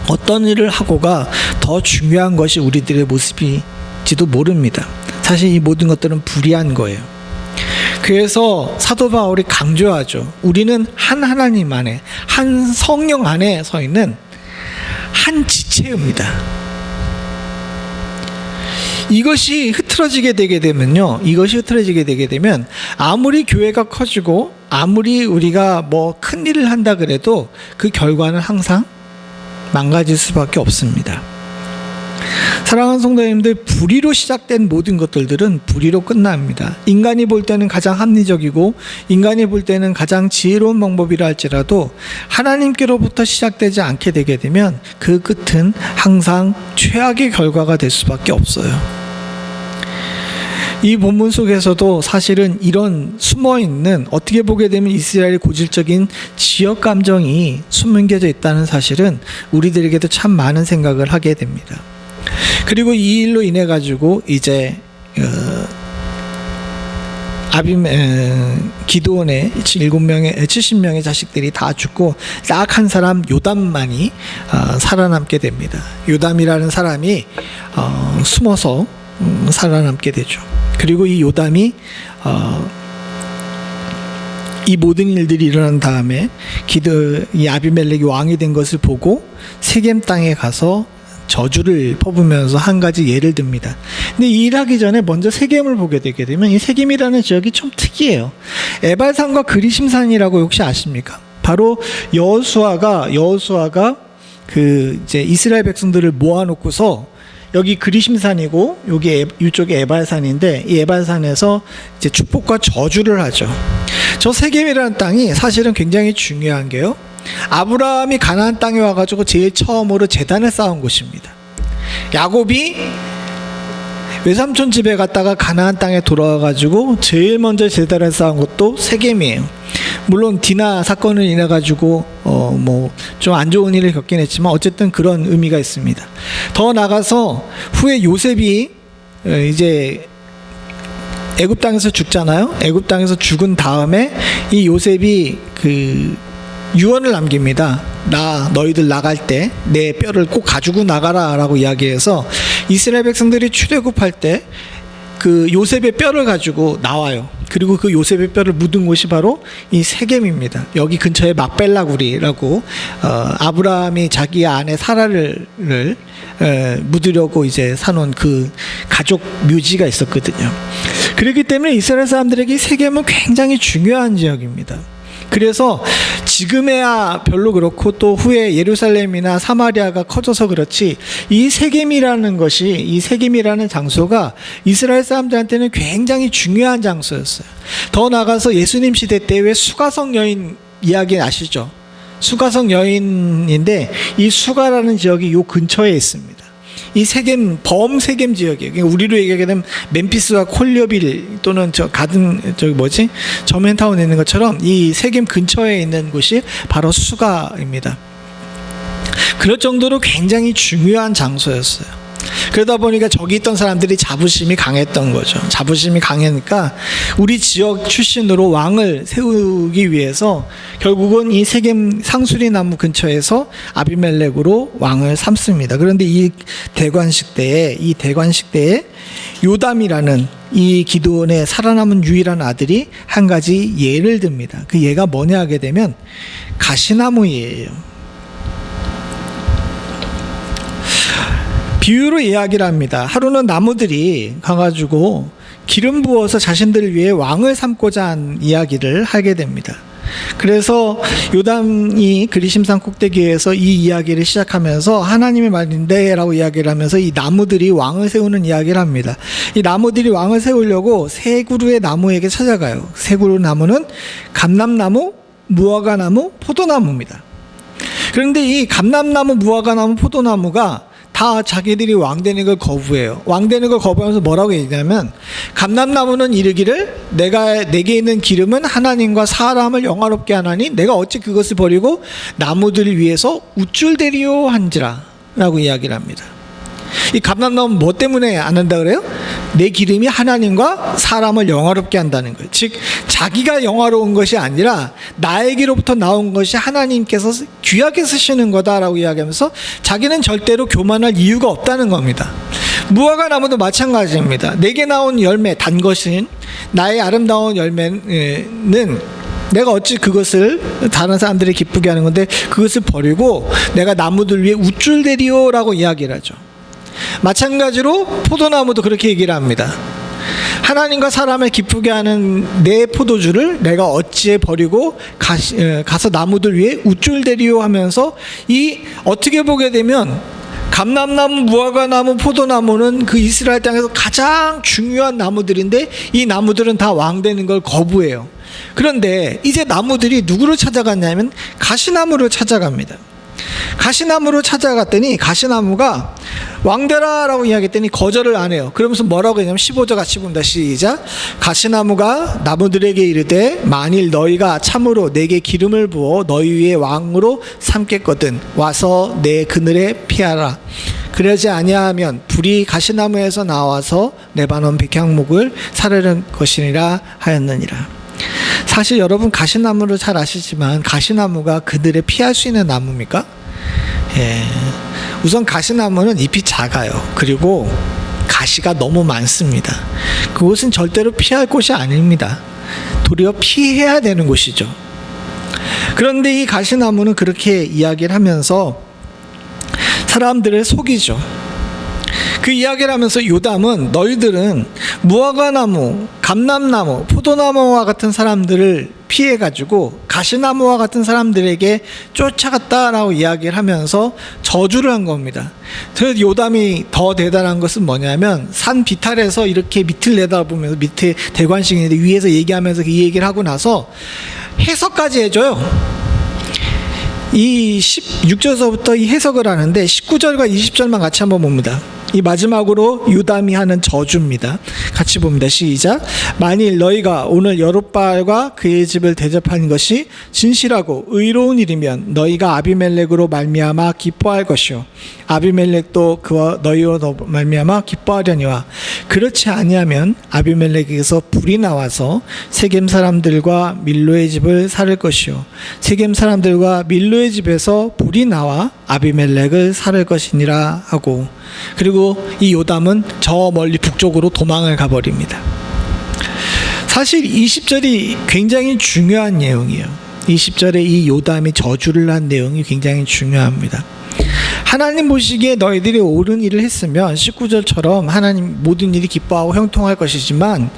어떤 일을 하고가 더 중요한 것이 우리들의 모습일지도 모릅니다. 사실 이 모든 것들은 불의한 거예요. 그래서 사도 바울이 강조하죠. 우리는 한 하나님 안에, 한 성령 안에 서 있는 한 지체입니다. 이것이 흐트러지게 되게 되면요. 아무리 교회가 커지고 아무리 우리가 뭐 큰 일을 한다 그래도 그 결과는 항상 망가질 수밖에 없습니다. 사랑하는 성도님들, 불의로 시작된 모든 것들은 불의로 끝납니다. 인간이 볼 때는 가장 합리적이고 인간이 볼 때는 가장 지혜로운 방법이라 할지라도 하나님께로부터 시작되지 않게 되게 되면 그 끝은 항상 최악의 결과가 될 수밖에 없어요. 이 본문 속에서도 사실은 이런 숨어있는, 어떻게 보게 되면 이스라엘의 고질적인 지역 감정이 숨겨져 있다는 사실은 우리들에게도 참 많은 생각을 하게 됩니다. 그리고 이 일로 인해 가지고 이제 기드온의 70명의 자식들이 다 죽고 딱 한 사람 요담만이 살아남게 됩니다. 요담이라는 사람이 숨어서 살아남게 되죠. 그리고 이 요담이 이 모든 일들이 일어난 다음에 이 아비멜렉이 왕이 된 것을 보고 세겜 땅에 가서 저주를 퍼부면서 한 가지 예를 듭니다. 근데 이 일하기 전에 먼저 세겜을 보게 되게 되면 이 세겜이라는 지역이 좀 특이해요. 에발산과 그리심산이라고 혹시 아십니까? 바로 여호수아가 그 이제 이스라엘 백성들을 모아놓고서 여기 그리심산이고 여기 이쪽에 에발산인데 이 에발산에서 이제 축복과 저주를 하죠. 저 세겜이라는 땅이 사실은 굉장히 중요한 게요. 아브라함이 가나안 땅에 와가지고 제일 처음으로 제단을 쌓은 곳입니다. 야곱이 외삼촌 집에 갔다가 가나안 땅에 돌아와가지고 제일 먼저 제단을 쌓은 곳도 세겜이에요. 물론 디나 사건을 인해 가지고 뭐 좀 안 좋은 일을 겪긴 했지만 어쨌든 그런 의미가 있습니다. 더 나가서 후에 요셉이 이제 애굽 땅에서 죽잖아요. 애굽 땅에서 죽은 다음에 이 요셉이 그 유언을 남깁니다. 너희들 나갈 때 내 뼈를 꼭 가지고 나가라라고 이야기해서 이스라엘 백성들이 출애굽할 때 그 요셉의 뼈를 가지고 나와요. 그리고 그 요셉의 뼈를 묻은 곳이 바로 이 세겜입니다. 여기 근처에 막벨라구리라고 아브라함이 자기 아내 사라를 묻으려고 이제 사놓은 그 가족 묘지가 있었거든요. 그렇기 때문에 이스라엘 사람들에게 세겜은 굉장히 중요한 지역입니다. 그래서 지금에야 별로 그렇고 또 후에 예루살렘이나 사마리아가 커져서 그렇지 이 세겜이라는 장소가 이스라엘 사람들한테는 굉장히 중요한 장소였어요. 더 나아가서 예수님 시대 때 왜 수가성 여인 이야기 아시죠? 수가성 여인인데 이 수가라는 지역이 요 근처에 있습니다. 이 세겜 범세겜 지역이에요. 그러니까 우리로 얘기하게 되면 멤피스와 콜려빌 또는 저맨타운에 있는 것처럼 이 세겜 근처에 있는 곳이 바로 수가입니다. 그럴 정도로 굉장히 중요한 장소였어요. 그러다 보니까 저기 있던 사람들이 자부심이 강했던 거죠. 자부심이 강하니까 우리 지역 출신으로 왕을 세우기 위해서 결국은 이 세겜 상수리 나무 근처에서 아비멜렉으로 왕을 삼습니다. 그런데 이 대관식 때에 요담이라는 이 기드온의 살아남은 유일한 아들이 한 가지 예를 듭니다. 그 예가 뭐냐 하게 되면 가시나무 예예요. 비유로 이야기를 합니다. 하루는 나무들이 가가지고 기름 부어서 자신들을 위해 왕을 삼고자 한 이야기를 하게 됩니다. 그래서 요담이 그리심산 꼭대기에서 이 이야기를 시작하면서 하나님의 말인데 라고 이야기를 하면서 이 나무들이 왕을 세우는 이야기를 합니다. 이 나무들이 왕을 세우려고 세 그루의 나무에게 찾아가요. 세 그루 나무는 감람나무, 무화과나무, 포도나무입니다. 그런데 이 감람나무, 무화과나무, 포도나무가 다 자기들이 왕되는 걸 거부해요. 왕되는 걸 거부하면서 뭐라고 얘기하냐면 감람나무는 이르기를 내게 있는 기름은 하나님과 사람을 영화롭게 하나니 내가 어찌 그것을 버리고 나무들을 위해서 우쭐대리오 한지라 라고 이야기를 합니다. 이 감람나무는 뭐 때문에 안 한다 그래요? 내 기름이 하나님과 사람을 영화롭게 한다는 거예요. 즉 자기가 영화로운 것이 아니라 나에게로부터 나온 것이 하나님께서 귀하게 쓰시는 거다라고 이야기하면서 자기는 절대로 교만할 이유가 없다는 겁니다. 무화과 나무도 마찬가지입니다. 내게 나온 열매 단 것인 나의 아름다운 열매는 내가 어찌 그것을 다른 사람들이 기쁘게 하는 건데 그것을 버리고 내가 나무들 위해 우쭐대리오라고 이야기를 하죠. 마찬가지로 포도나무도 그렇게 얘기를 합니다. 하나님과 사람을 기쁘게 하는 내 포도주를 내가 어찌해 버리고 가서 나무들 위해 우쭐대리오 하면서 이 어떻게 보게 되면 감람나무, 무화과나무, 포도나무는 그 이스라엘 땅에서 가장 중요한 나무들인데 이 나무들은 다 왕되는 걸 거부해요. 그런데 이제 나무들이 누구를 찾아갔냐면 가시나무를 찾아갑니다. 가시나무로 찾아갔더니 가시나무가 왕되라라고 이야기했더니 거절을 안 해요. 그러면서 뭐라고 했냐면 15절 같이 봅니다. 시작. 가시나무가 나무들에게 이르되 만일 너희가 참으로 내게 기름을 부어 너희 위에 왕으로 삼겠거든 와서 내 그늘에 피하라. 그러지 아니하면 불이 가시나무에서 나와서 레바논 백향목을 사르는 것이니라 하였느니라. 사실 여러분 가시나무를 잘 아시지만 가시나무가 그늘에 피할 수 있는 나무입니까? 예. 우선 가시나무는 잎이 작아요. 그리고 가시가 너무 많습니다. 그곳은 절대로 피할 곳이 아닙니다. 도리어 피해야 되는 곳이죠. 그런데 이 가시나무는 그렇게 이야기를 하면서 사람들을 속이죠. 그 이야기를 하면서 요담은 너희들은 무화과나무, 감람나무, 포도나무와 같은 사람들을 피해가지고 가시나무와 같은 사람들에게 쫓아갔다라고 이야기를 하면서 저주를 한 겁니다. 그래서 요담이 더 대단한 것은 뭐냐면 산 비탈에서 이렇게 밑을 내다보면서 밑에 대관식이 있는데 위에서 얘기하면서 이 얘기를 하고 나서 해석까지 해줘요. 이 16절서부터 이 해석을 하는데 19절과 20절만 같이 한번 봅니다. 이 마지막으로 요담이 하는 저주입니다. 같이 봅니다. 시작. 만일 너희가 오늘 여룻바알과 그의 집을 대접하는 것이 진실하고 의로운 일이면 너희가 아비멜렉으로 말미암아 기뻐할 것이요 아비멜렉도 그와 너희로 말미암아 기뻐하려니와 그렇지 아니하면 아비멜렉에게서 불이 나와서 세겜 사람들과 밀로의 집을 살을 것이요 세겜 사람들과 밀로의 집에서 불이 나와 아비멜렉을 살을 것이니라 하고, 그리고 이 요담은 저 멀리 북쪽으로 도망을 가버립니다. 사실 20절이 굉장히 중요한 내용이에요. 20절에 이 요담이 저주를 한 내용이 굉장히 중요합니다. 하나님 보시기에 너희들이 옳은 일을 했으면 19절처럼 하나님 모든 일이 기뻐하고 형통할 것이지만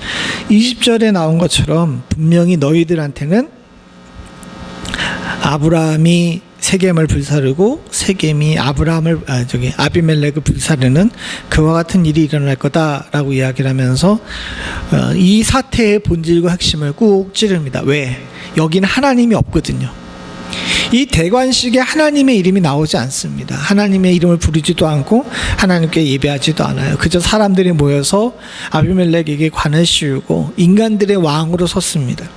20절에 나온 것처럼 분명히 너희들한테는 아브라함이 세겜을 불사르고 세겜이 아비멜렉을 불사르는 그와 같은 일이 일어날 거다라고 이야기를 하면서 이 사태의 본질과 핵심을 꾹 찌릅니다. 왜? 여기는 하나님이 없거든요. 이 대관식에 하나님의 이름이 나오지 않습니다. 하나님의 이름을 부르지도 않고 하나님께 예배하지도 않아요. 그저 사람들이 모여서 아비멜렉에게 관을 씌우고 인간들의 왕으로 섰습니다.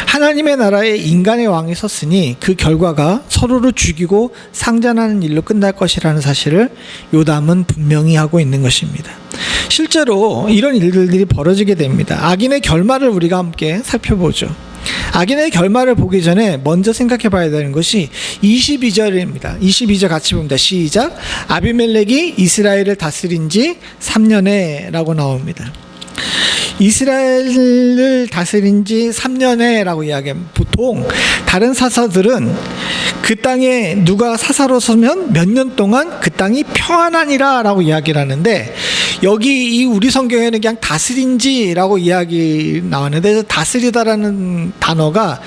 하나님의 나라에 인간의 왕이 섰으니 그 결과가 서로를 죽이고 상잔하는 일로 끝날 것이라는 사실을 요담은 분명히 하고 있는 것입니다. 실제로 이런 일들이 벌어지게 됩니다. 악인의 결말을 우리가 함께 살펴보죠. 악인의 결말을 보기 전에 먼저 생각해 봐야 되는 것이 22절입니다. 22절 같이 봅니다. 시작. 아비멜렉이 이스라엘을 다스린 지 3년에 라고 나옵니다. 이스라엘을 다스린 지 3년에 라고 이야기합니다. 보통 다른 사사들은 그 땅에 누가 사사로 서면 몇 년 동안 그 땅이 평안하니라 라고 이야기를 하는데, 여기 이 우리 성경에는 그냥 다스린 지라고 이야기 나왔는데, 다스리다라는 단어가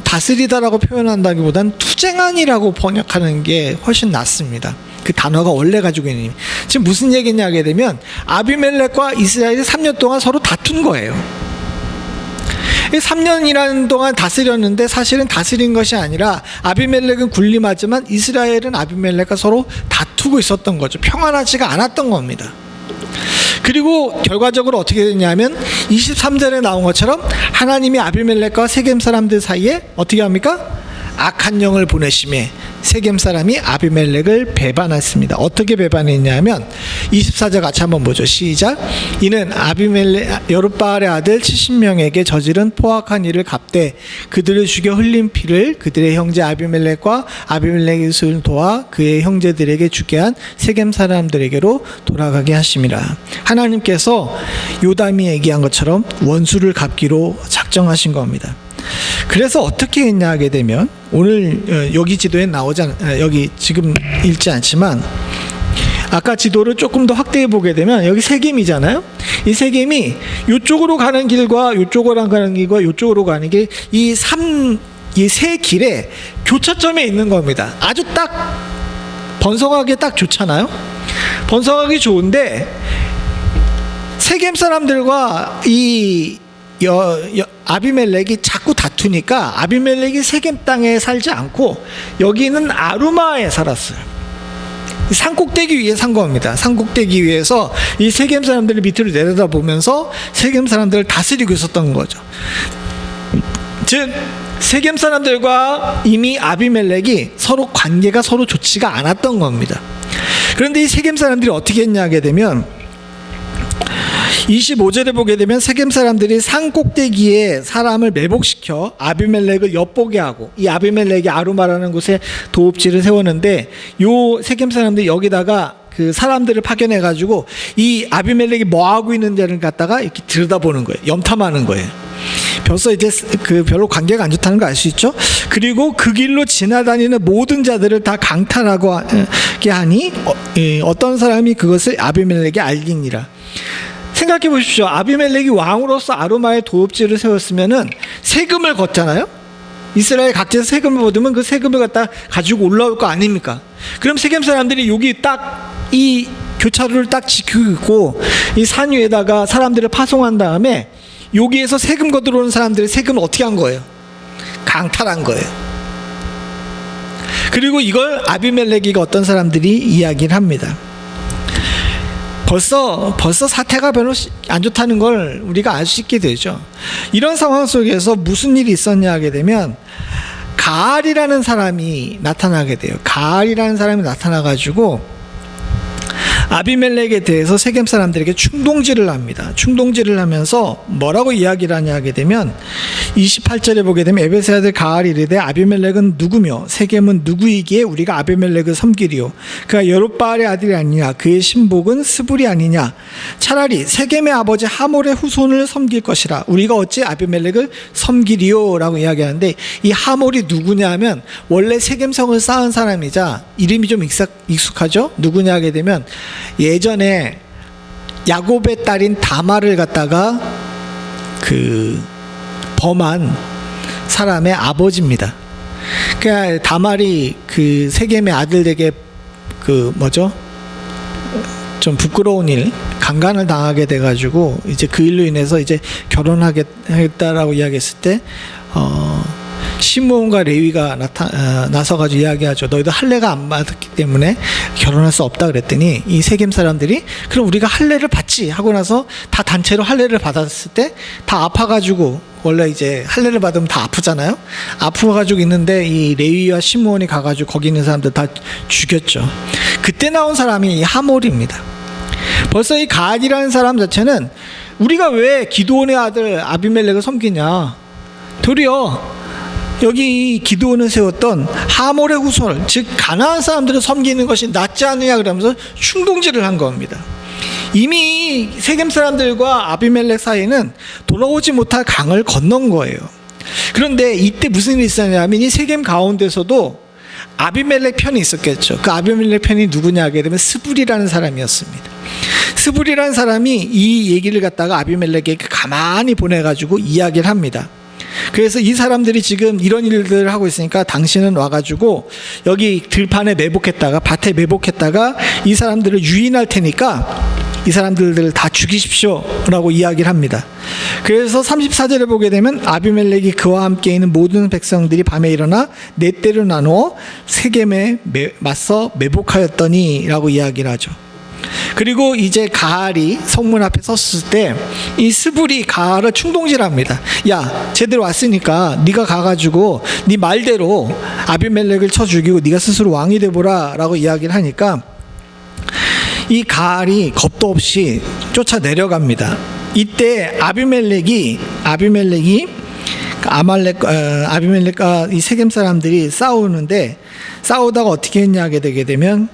다스리다라고 표현한다기보단 투쟁한이라고 번역하는 게 훨씬 낫습니다. 그 단어가 원래 가지고 있는 의미. 지금 무슨 얘기냐 하게 되면 아비멜렉과 이스라엘이 3년 동안 서로 다툰 거예요. 3년이라는 동안 다스렸는데 사실은 다스린 것이 아니라 아비멜렉은 군림하지만 이스라엘은 아비멜렉과 서로 다투고 있었던 거죠. 평안하지가 않았던 겁니다. 그리고 결과적으로 어떻게 됐냐면 23절에 나온 것처럼 하나님이 아비멜렉과 세겜 사람들 사이에 어떻게 합니까? 악한 영을 보내심에 세겜 사람이 아비멜렉을 배반했습니다. 어떻게 배반했냐면 24절 같이 한번 보죠. 시작. 이는 아비멜렉 여룻바알의 아들 70명에게 저지른 포악한 일을 갚되 그들을 죽여 흘린 피를 그들의 형제 아비멜렉과 아비멜렉의 수를 도와 그의 형제들에게 주게 한 세겜 사람들에게로 돌아가게 하심이라. 하나님께서 요담이 얘기한 것처럼 원수를 갚기로 작정하신 겁니다. 그래서 어떻게 했냐 하게 되면 오늘 여기 지도에 여기 지금 읽지 않지만 아까 지도를 조금 더 확대해 보게 되면 여기 세겜이잖아요. 이 세겜이 이쪽으로 가는 길과 이쪽으로 가는 길과 이쪽으로 가는 길, 이 세 길에 교차점에 있는 겁니다. 아주 딱 번성하기 딱 좋잖아요. 번성하기 좋은데 세겜 사람들과 이 아비멜렉이 자꾸 다투니까 아비멜렉이 세겜 땅에 살지 않고 여기는 아루마에 살았어요. 산꼭대기 위에 산 겁니다. 산꼭대기 위에서 이 세겜 사람들을 밑으로 내려다보면서 세겜 사람들을 다스리고 있었던 거죠. 즉 세겜 사람들과 이미 아비멜렉이 서로 관계가 서로 좋지가 않았던 겁니다. 그런데 이 세겜 사람들이 어떻게 했냐 하게 되면 25절에 보게 되면 세겜 사람들이 산 꼭대기에 사람을 매복시켜 아비멜렉을 엿보게 하고, 이 아비멜렉이 아루마라는 곳에 도읍지를 세웠는데 요 세겜 사람들이 여기다가 그 사람들을 파견해 가지고 이 아비멜렉이 뭐 하고 있는지를 갖다가 이렇게 들여다보는 거예요. 염탐하는 거예요. 벌써 이제 그 별로 관계가 안 좋다는 거 알 수 있죠. 그리고 그 길로 지나다니는 모든 자들을 다 강탈하게 하니 어떤 사람이 그것을 아비멜렉에 알리니라. 생각해 보십시오. 아비멜렉이 왕으로서 아로마의 도읍지를 세웠으면은 세금을 걷잖아요. 이스라엘 각지에서 세금을 받으면 그 세금을 갖다 가지고 올라올 거 아닙니까? 그럼 세겜 사람들이 여기 딱 이 교차로를 딱 지키고 이 산 위에다가 사람들을 파송한 다음에 여기에서 세금 거들어오는 사람들의 세금을 어떻게 한 거예요? 강탈한 거예요. 그리고 이걸 아비멜렉이가 어떤 사람들이 이야기를 합니다. 벌써 사태가 별로 안 좋다는 걸 우리가 알 수 있게 되죠. 이런 상황 속에서 무슨 일이 있었냐 하게 되면 가알이라는 사람이 나타나게 돼요. 가알이라는 사람이 나타나가지고 아비멜렉에 대해서 세겜 사람들에게 충동질을 합니다. 충동질을 하면서 뭐라고 이야기를 하냐 하게 되면 28절에 보게 되면 에베스 아들 가알이 이르되 아비멜렉은 누구며 세겜은 누구이기에 우리가 아비멜렉을 섬기리요 그가 여룹바알의 아들이 아니냐 그의 신복은 스불이 아니냐 차라리 세겜의 아버지 하몰의 후손을 섬길 것이라 우리가 어찌 아비멜렉을 섬기리요 라고 이야기하는데 이 하몰이 누구냐 하면 원래 세겜성을 쌓은 사람이자 이름이 좀 익숙하죠. 누구냐 하게 되면 예전에 야곱의 딸인 다말을 갖다가 그 범한 사람의 아버지입니다. 그러니까 다말이 그 세겜의 아들에게 그 뭐죠? 좀 부끄러운 일, 강간을 당하게 돼가지고 이제 그 일로 인해서 이제 결혼하겠다라고 이야기했을 때 시므온과 레위가 나서가지고 이야기하죠. 너희들 할례가 안 받았기 때문에 결혼할 수 없다 그랬더니 이 세겜 사람들이 그럼 우리가 할례를 받지 하고 나서 다 단체로 할례를 받았을 때 다 아파가지고 원래 이제 할례를 받으면 다 아프잖아요. 아프가지고 있는데 이 레위와 시므온이 가가지고 거기 있는 사람들 다 죽였죠. 그때 나온 사람이 이 하몰입니다. 벌써 이 가알이라는 사람 자체는 우리가 왜 기드온의 아들 아비멜렉을 섬기냐 도리어 여기 기드온을 세웠던 하몰의 후손 즉 가나안 사람들을 섬기는 것이 낫지 않느냐 그러면서 충동질을 한 겁니다. 이미 세겜 사람들과 아비멜렉 사이는 돌아오지 못할 강을 건넌 거예요. 그런데 이때 무슨 일이 있었냐면 이 세겜 가운데서도 아비멜렉 편이 있었겠죠. 그 아비멜렉 편이 누구냐 하게 되면 스불이라는 사람이었습니다. 스불이라는 사람이 이 얘기를 갖다가 아비멜렉에게 가만히 보내가지고 이야기를 합니다. 그래서 이 사람들이 지금 이런 일들을 하고 있으니까 당신은 와가지고 여기 들판에 매복했다가 밭에 매복했다가 이 사람들을 유인할 테니까 이 사람들을 다 죽이십시오 라고 이야기를 합니다. 그래서 34절에 보게 되면 아비멜렉이 그와 함께 있는 모든 백성들이 밤에 일어나 네 떼로 나누어 세겜에 맞서 매복하였더니 라고 이야기를 하죠. 그리고 이제 가알이 성문 앞에 섰을 때 이 스불이 가알을 충동질합니다. 야 쟤들 왔으니까 네가 가가지고 네 말대로 아비멜렉을 쳐 죽이고 네가 스스로 왕이 돼보라 라고 이야기를 하니까 이 가알이 겁도 없이 쫓아 내려갑니다. 이때 아비멜렉과 이 세겜 사람들이 싸우는데 싸우다가 어떻게 했냐 하게 되게 되면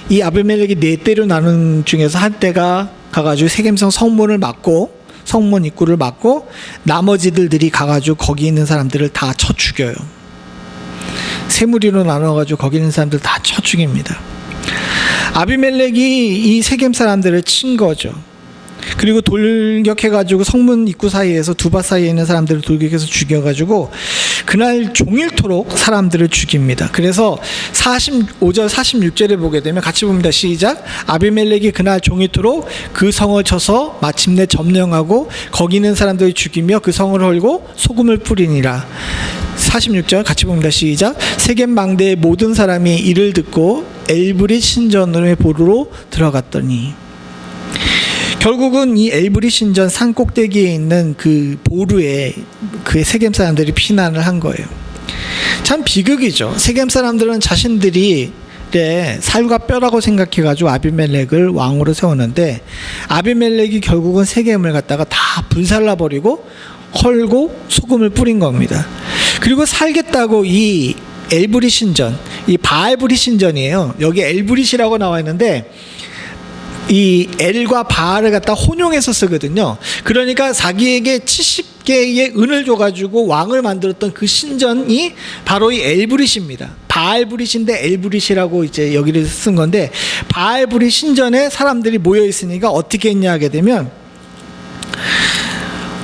이 아비멜렉이 네 떼로 나눈 중에서 한 떼가 가가지고 세겜성 성문 입구를 막고 나머지들이 가가지고 거기 있는 사람들을 다 쳐 죽여요. 세 무리로 나눠가지고 거기 있는 사람들 다 쳐 죽입니다. 아비멜렉이 이 세겜 사람들을 친 거죠. 그리고 돌격해가지고 성문 입구 사이에서 두 밭 사이에 있는 사람들을 돌격해서 죽여가지고 그날 종일토록 사람들을 죽입니다. 그래서 45절 46절에 보게 되면 같이 봅니다. 시작. 아비멜렉이 그날 종일토록 그 성을 쳐서 마침내 점령하고 거기 있는 사람들을 죽이며 그 성을 헐고 소금을 뿌리니라. 46절 같이 봅니다. 시작. 세겜 망대의 모든 사람이 이를 듣고 엘브릿 신전으로 보루로 들어갔더니 결국은 이 엘브릿 신전 산 꼭대기에 있는 그 보루에 그 세겜 사람들이 피난을 한 거예요. 참 비극이죠. 세겜 사람들은 자신들이 살과 뼈라고 생각해가지고 아비멜렉을 왕으로 세웠는데 아비멜렉이 결국은 세겜을 갖다가 다 불살라버리고 헐고 소금을 뿌린 겁니다. 그리고 살겠다고 이 엘브릿 신전, 이 바알브릿 신전이에요. 여기 엘브릿이라고 나와 있는데 이 엘과 바알을 갖다 혼용해서 쓰거든요. 그러니까 자기에게 70개의 은을 줘가지고 왕을 만들었던 그 신전이 바로 이 엘브릿입니다. 바알브릿인데 엘브릿이라고 이제 여기를 쓴 건데, 바알브릿 신전에 사람들이 모여 있으니까 어떻게 했냐 하게 되면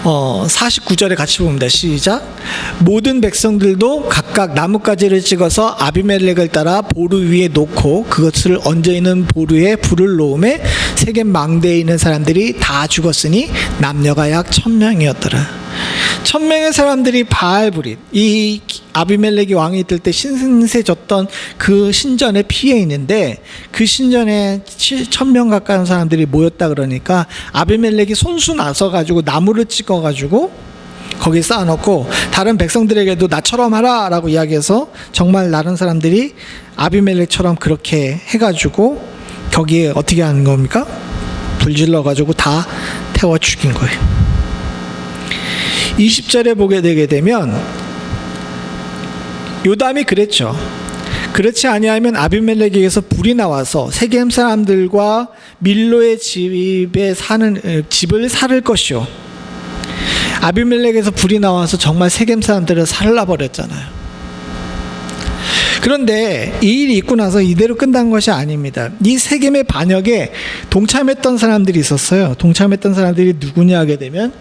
49절에 같이 봅니다. 시작. 모든 백성들도 각각 나뭇가지를 찍어서 아비멜렉을 따라 보루 위에 놓고 그것을 얹어 있는 보루에 불을 놓음에 세겜 망대에 있는 사람들이 다 죽었으니 남녀가 약 1000명이었더라. 1000명의 사람들이 바알브릿, 이 아비멜렉이 왕이 있을 때 신세 졌던 그 신전에 피해 있는데, 그 신전에 1000명 가까운 사람들이 모였다 그러니까 아비멜렉이 손수 나서 가지고 나무를 찍어 가지고 거기에 쌓아놓고 다른 백성들에게도 나처럼 하라 라고 이야기해서 정말 다른 사람들이 아비멜렉처럼 그렇게 해가지고 거기에 어떻게 하는 겁니까? 불질러 가지고 다 태워 죽인 거예요. 20절에 보게 되게 되면 요담이 그랬죠. 그렇지 아니하면 아비멜렉에게서 불이 나와서 세겜 사람들과 밀로의 집을 살을 것이요. 아비멜렉에서 불이 나와서 정말 세겜 사람들을 살라버렸잖아요. 그런데 이 일이 있고 나서 이대로 끝난 것이 아닙니다. 이 세겜의 반역에 동참했던 사람들이 있었어요. 동참했던 사람들이 누구냐 하게 되면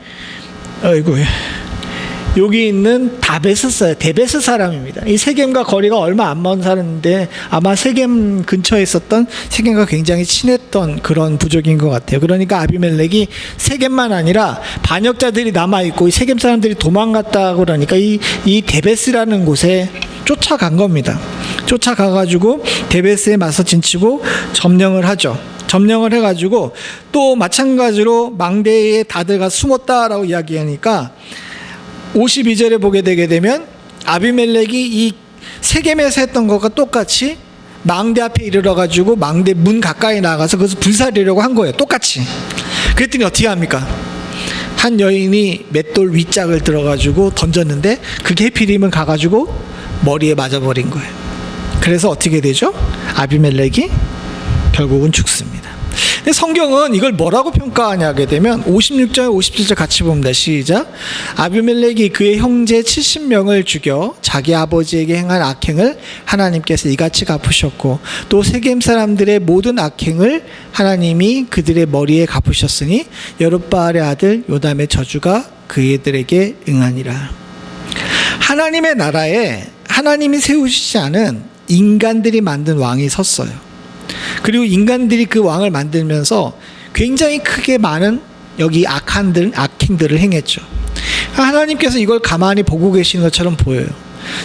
여기 있는 데베스 사람입니다. 이 세겜과 거리가 얼마 안 먼 사람인데 아마 세겜 근처에 있었던, 세겜과 굉장히 친했던 그런 부족인 것 같아요. 그러니까 아비멜렉이 세겜만 아니라 반역자들이 남아있고 이 세겜 사람들이 도망갔다 그러니까 이 데베스라는 곳에 쫓아간 겁니다. 쫓아가가지고 데베스에 맞서 진치고 점령을 하죠. 점령을 해가지고 또 마찬가지로 망대에 다들 가 숨었다라고 이야기하니까 52절에 보게 되게 되면 아비멜렉이 이 세겜에서 했던 것과 똑같이 망대 앞에 이르러가지고 망대 문 가까이 나가서 그것을 불살리려고 한 거예요. 똑같이. 그랬더니 어떻게 합니까? 한 여인이 맷돌 윗짝을 들어가지고 던졌는데 그게 해필이면 가가지고 머리에 맞아버린 거예요. 그래서 어떻게 되죠? 아비멜렉이 결국은 죽습니다. 근데 성경은 이걸 뭐라고 평가하냐게 되면 56절 57절 같이 봅니다. 시작. 아비멜렉이 그의 형제 70명을 죽여 자기 아버지에게 행한 악행을 하나님께서 이같이 갚으셨고 또 세겜 사람들의 모든 악행을 하나님이 그들의 머리에 갚으셨으니 여룻바알의 아들 요담의 저주가 그들에게 응하니라. 하나님의 나라에 하나님이 세우시지 않은 인간들이 만든 왕이 섰어요. 그리고 인간들이 그 왕을 만들면서 굉장히 크게 많은 여기 악행들을 행했죠. 하나님께서 이걸 가만히 보고 계시는 것처럼 보여요.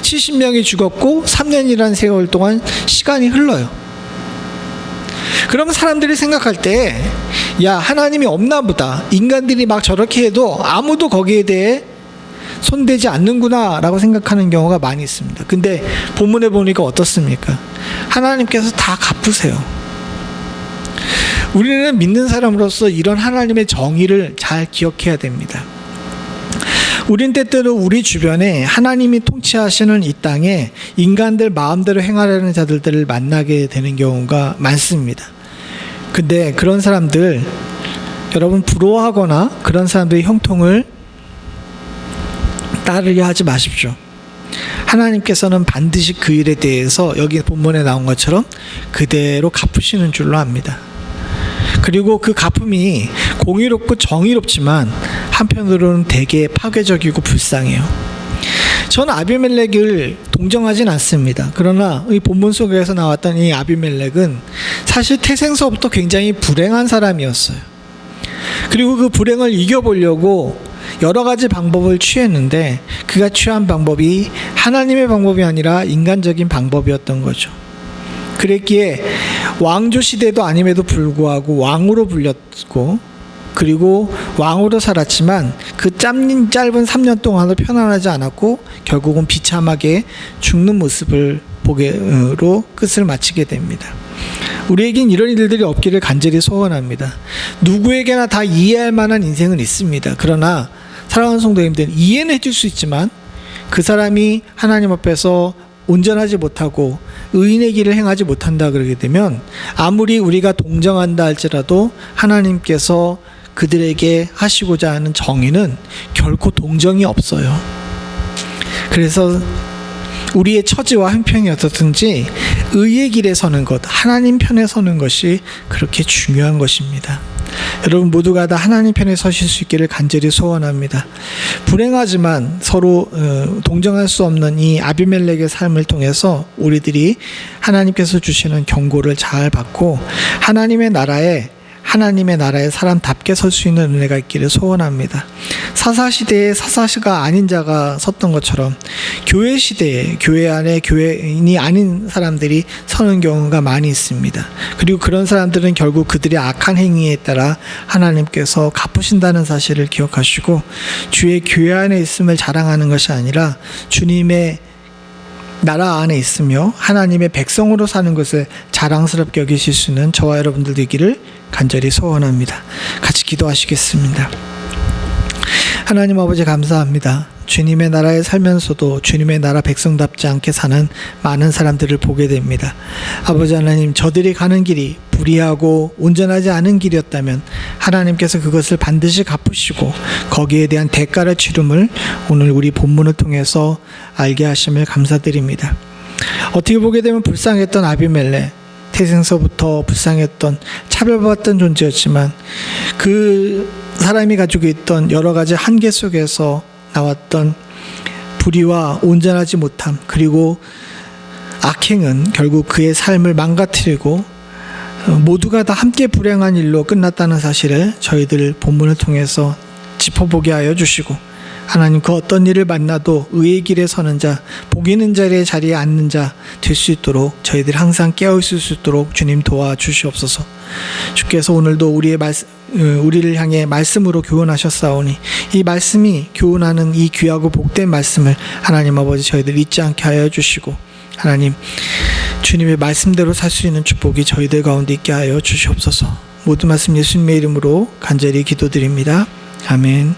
70명이 죽었고 3년이라는 세월 동안 시간이 흘러요. 그러면 사람들이 생각할 때, 야, 하나님이 없나 보다. 인간들이 막 저렇게 해도 아무도 거기에 대해 손대지 않는구나 라고 생각하는 경우가 많이 있습니다. 근데 본문에 보니까 어떻습니까? 하나님께서 다 갚으세요. 우리는 믿는 사람으로서 이런 하나님의 정의를 잘 기억해야 됩니다. 우린 때때로 우리 주변에 하나님이 통치하시는 이 땅에 인간들 마음대로 행하려는 자들을 만나게 되는 경우가 많습니다. 근데 그런 사람들, 여러분 부러워하거나 그런 사람들의 형통을 따르려 하지 마십시오. 하나님께서는 반드시 그 일에 대해서 여기 본문에 나온 것처럼 그대로 갚으시는 줄로 압니다. 그리고 그 갚음이 공의롭고 정의롭지만 한편으로는 되게 파괴적이고 불쌍해요. 저는 아비멜렉을 동정하진 않습니다. 그러나 이 본문 속에서 나왔던 이 아비멜렉은 사실 태생서부터 굉장히 불행한 사람이었어요. 그리고 그 불행을 이겨보려고 여러 가지 방법을 취했는데 그가 취한 방법이 하나님의 방법이 아니라 인간적인 방법이었던 거죠. 그랬기에 왕조 시대도 아님에도 불구하고 왕으로 불렸고 그리고 왕으로 살았지만 그 짧은 3년 동안도 편안하지 않았고 결국은 비참하게 죽는 모습을 보게로 끝을 마치게 됩니다. 우리에겐 이런 일들이 없기를 간절히 소원합니다. 누구에게나 다 이해할 만한 인생은 있습니다. 그러나 사랑하는 성도님들, 이해는 해줄 수 있지만 그 사람이 하나님 앞에서 온전하지 못하고 의인의 길을 행하지 못한다 그러게 되면 아무리 우리가 동정한다 할지라도 하나님께서 그들에게 하시고자 하는 정의는 결코 동정이 없어요. 그래서 우리의 처지와 형편이 어떻든지 의의 길에 서는 것, 하나님 편에 서는 것이 그렇게 중요한 것입니다. 여러분 모두가 다 하나님 편에 서실 수 있기를 간절히 소원합니다. 불행하지만 서로 동정할 수 없는 이 아비멜렉의 삶을 통해서 우리들이 하나님께서 주시는 경고를 잘 받고 하나님의 나라에 사람답게 설 수 있는 은혜가 있기를 소원합니다. 사사시대에 사사시가 아닌 자가 섰던 것처럼 교회 시대에 교회 안에 교회인이 아닌 사람들이 서는 경우가 많이 있습니다. 그리고 그런 사람들은 결국 그들의 악한 행위에 따라 하나님께서 갚으신다는 사실을 기억하시고 주의 교회 안에 있음을 자랑하는 것이 아니라 주님의 나라 안에 있으며 하나님의 백성으로 사는 것을 자랑스럽게 여기실 수 있는 저와 여러분들 되기를 간절히 소원합니다. 같이 기도하시겠습니다. 하나님 아버지 감사합니다. 주님의 나라에 살면서도 주님의 나라 백성답지 않게 사는 많은 사람들을 보게 됩니다. 아버지 하나님, 저들이 가는 길이 불의하고 온전하지 않은 길이었다면 하나님께서 그것을 반드시 갚으시고 거기에 대한 대가를 치름을 오늘 우리 본문을 통해서 알게 하심을 감사드립니다. 어떻게 보게 되면 불쌍했던 아비멜렉, 태생서부터 불쌍했던 차별받았던 존재였지만 그 사람이 가지고 있던 여러 가지 한계 속에서 나왔던 불의와 온전하지 못함 그리고 악행은 결국 그의 삶을 망가뜨리고 모두가 다 함께 불행한 일로 끝났다는 사실을 저희들 본문을 통해서 짚어보게 하여 주시고 하나님 그 어떤 일을 만나도 의의 길에 서는 자, 복 있는 자리에 앉는 자 될 수 있도록 저희들 항상 깨어있을 수 있도록 주님 도와주시옵소서. 주께서 오늘도 우리를 향해 말씀으로 교훈하셨사오니 이 말씀이 교훈하는 이 귀하고 복된 말씀을 하나님 아버지 저희들 잊지 않게 하여 주시고 하나님 주님의 말씀대로 살 수 있는 축복이 저희들 가운데 있게 하여 주시옵소서. 모든 말씀 예수님의 이름으로 간절히 기도드립니다. 아멘.